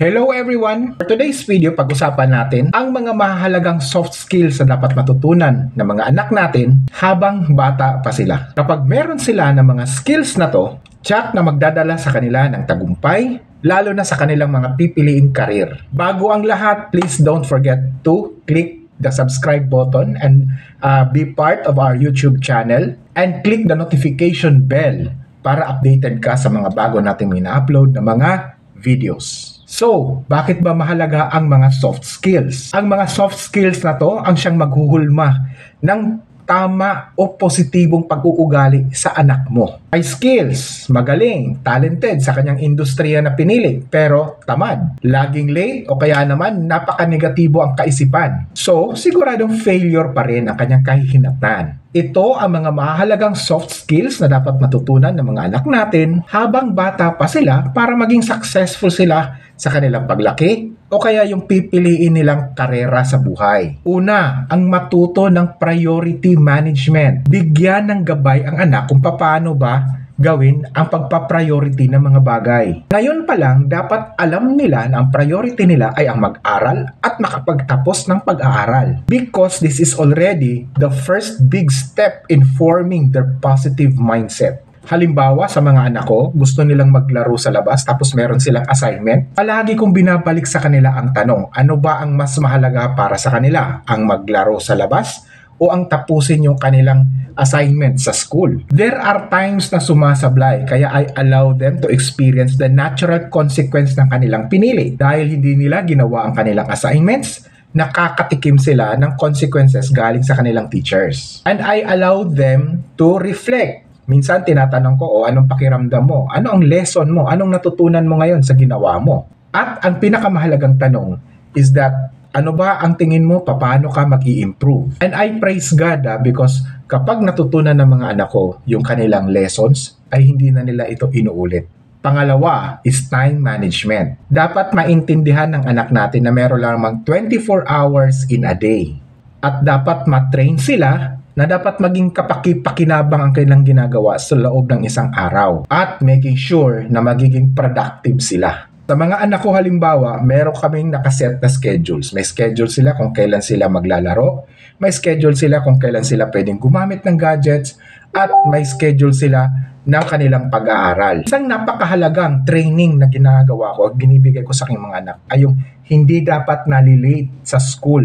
Hello everyone! For today's video, pag-usapan natin ang mga mahalagang soft skills na dapat matutunan ng mga anak natin habang bata pa sila. Kapag meron sila ng mga skills na to, tiyak na magdadala sa kanila ng tagumpay, lalo na sa kanilang mga pipiliing karir. Bago ang lahat, please don't forget to click the subscribe button and be part of our YouTube channel and click the notification bell para updated ka sa mga bago nating ina-upload na mga videos. So, bakit ba mahalaga ang mga soft skills? Ang mga soft skills na to ang siyang maghuhulma ng tama o positibong pag-uugali sa anak mo. May skills, magaling, talented sa kanyang industriya na pinili, pero tamad, laging late o kaya naman napaka-negatibo ang kaisipan. So, siguradong failure pa rin ang kanyang kahihinatnan. Ito ang mga mahalagang soft skills na dapat matutunan ng mga anak natin habang bata pa sila para maging successful sila sa kanilang paglaki o kaya yung pipiliin nilang karera sa buhay. Una, ang matuto ng priority management. Bigyan ng gabay ang anak kung paano ba gawin ang pagpa-priority ng mga bagay. Ngayon pa lang, dapat alam nila na ang priority nila ay ang mag-aral at makapagtapos ng pag-aaral. Because this is already the first big step in forming their positive mindset. Halimbawa, sa mga anak ko, gusto nilang maglaro sa labas tapos meron silang assignment. Palagi kong binabalik sa kanila ang tanong, ano ba ang mas mahalaga para sa kanila? Ang maglaro sa labas o ang tapusin yung kanilang assignment sa school? There are times na sumasablay, kaya I allow them to experience the natural consequence ng kanilang pinili. Dahil hindi nila ginawa ang kanilang assignments, nakakatikim sila ng consequences galing sa kanilang teachers. And I allow them to reflect. Minsan tinatanong ko, anong pakiramdam mo? Ano ang lesson mo? Anong natutunan mo ngayon sa ginawa mo? At ang pinakamahalagang tanong is that, ano ba ang tingin mo paano ka mag-i-improve? And I praise God because kapag natutunan ng mga anak ko yung kanilang lessons, ay hindi na nila ito inuulit. Pangalawa is time management. Dapat maintindihan ng anak natin na meron lamang 24 hours in a day. At dapat matrain sila na dapat maging kapaki-pakinabang ang kanilang ginagawa sa loob ng isang araw at making sure na magiging productive sila. Sa mga anak ko halimbawa, meron kaming nakaset na schedules. May schedule sila kung kailan sila maglalaro, may schedule sila kung kailan sila pwedeng gumamit ng gadgets, at may schedule sila ng kanilang pag-aaral. Isang napakahalagang training na ginagawa ko at binibigay ko sa aking mga anak ay yung hindi dapat nalilate sa school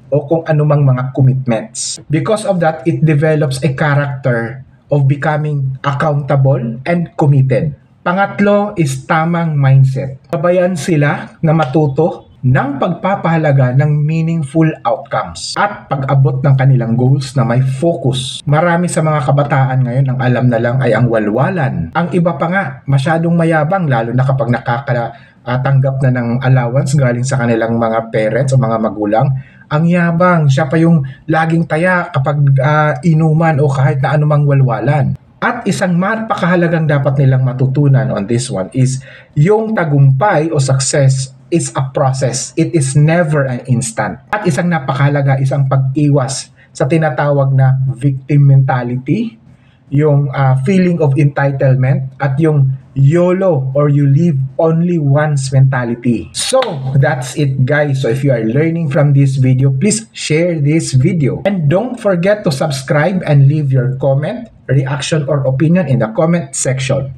o kung anumang mga commitments. Because of that, it develops a character of becoming accountable and committed. Pangatlo is tamang mindset. Sabayan sila na matuto ng pagpapahalaga ng meaningful outcomes at pag-abot ng kanilang goals na may focus. Marami sa mga kabataan ngayon ang alam na lang ay ang walwalan. Ang iba pa nga, masyadong mayabang lalo na kapag nakakatanggap na ng allowance galing sa kanilang mga parents o mga magulang. Ang yabang, siya pa yung laging taya kapag inuman o kahit na anumang walwalan. At isang napakahalagang dapat nilang matutunan on this one is yung tagumpay o success is a process. It is never an instant. At isang napakahalaga is ang pag-iwas sa tinatawag na victim mentality, yung feeling of entitlement, at yung YOLO or you live only once mentality. So, that's it guys. So, if you are learning from this video, please share this video. And don't forget to subscribe and leave your comment, reaction, or opinion in the comment section.